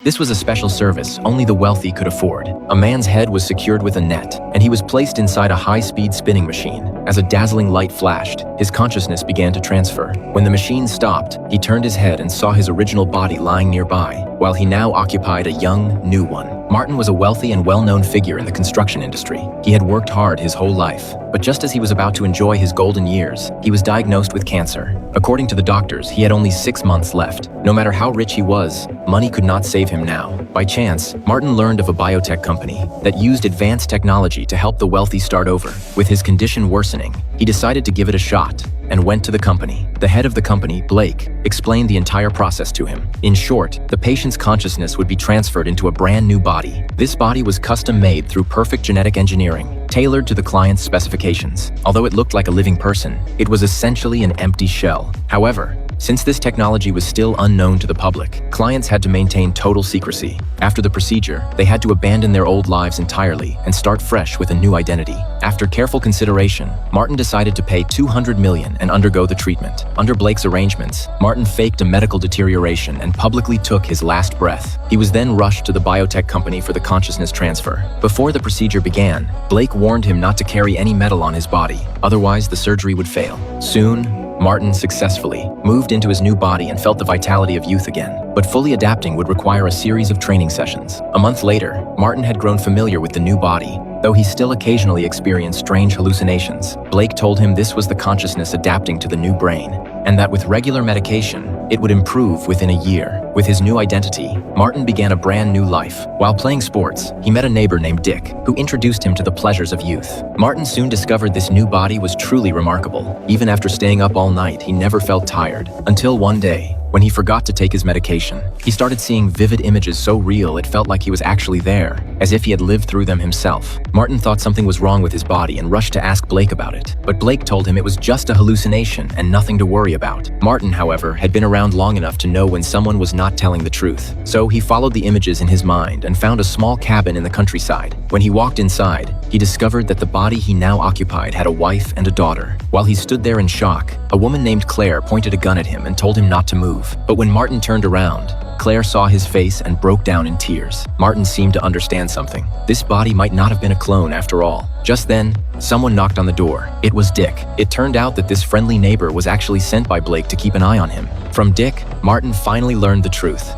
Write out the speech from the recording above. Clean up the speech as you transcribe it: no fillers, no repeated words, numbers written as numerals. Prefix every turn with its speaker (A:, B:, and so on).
A: This was a special service only the wealthy could afford. A man's head was secured with a net, and he was placed inside a high-speed spinning machine. As a dazzling light flashed, his consciousness began to transfer. When the machine stopped, he turned his head and saw his original body lying nearby, while he now occupied a young, new one. Martin was a wealthy and well-known figure in the construction industry. He had worked hard his whole life, but just as he was about to enjoy his golden years, he was diagnosed with cancer. According to the doctors, he had only 6 months left. No matter how rich he was, money could not save him now. By chance, Martin learned of a biotech company that used advanced technology to help the wealthy start over. With his condition worsening, he decided to give it a shot and went to the company. The head of the company, Blake, explained the entire process to him. In short, the patient's consciousness would be transferred into a brand new body. This body was custom-made through perfect genetic engineering, tailored to the client's specifications. Although it looked like a living person, it was essentially an empty shell. However, since this technology was still unknown to the public, clients had to maintain total secrecy. After the procedure, they had to abandon their old lives entirely and start fresh with a new identity. After careful consideration, Martin decided to pay $200 million and undergo the treatment. Under Blake's arrangements, Martin faked a medical deterioration and publicly took his last breath. He was then rushed to the biotech company for the consciousness transfer. Before the procedure began, Blake warned him not to carry any metal on his body, otherwise the surgery would fail. Soon, Martin successfully moved into his new body and felt the vitality of youth again. But fully adapting would require a series of training sessions. A month later, Martin had grown familiar with the new body, though he still occasionally experienced strange hallucinations. Blake told him this was the consciousness adapting to the new brain, and that with regular medication, it would improve within a year. With his new identity, Martin began a brand new life. While playing sports, he met a neighbor named Dick, who introduced him to the pleasures of youth. Martin soon discovered this new body was truly remarkable. Even after staying up all night, he never felt tired. Until one day, when he forgot to take his medication, he started seeing vivid images so real it felt like he was actually there, as if he had lived through them himself. Martin thought something was wrong with his body and rushed to ask Blake about it, but Blake told him it was just a hallucination and nothing to worry about. Martin, however, had been around long enough to know when someone was not telling the truth, so he followed the images in his mind and found a small cabin in the countryside. When he walked inside, he discovered that the body he now occupied had a wife and a daughter. While he stood there in shock, a woman named Claire pointed a gun at him and told him not to move. But when Martin turned around, Claire saw his face and broke down in tears. Martin seemed to understand something. This body might not have been a clone after all. Just then, someone knocked on the door. It was Dick. It turned out that this friendly neighbor was actually sent by Blake to keep an eye on him. From Dick, Martin finally learned the truth.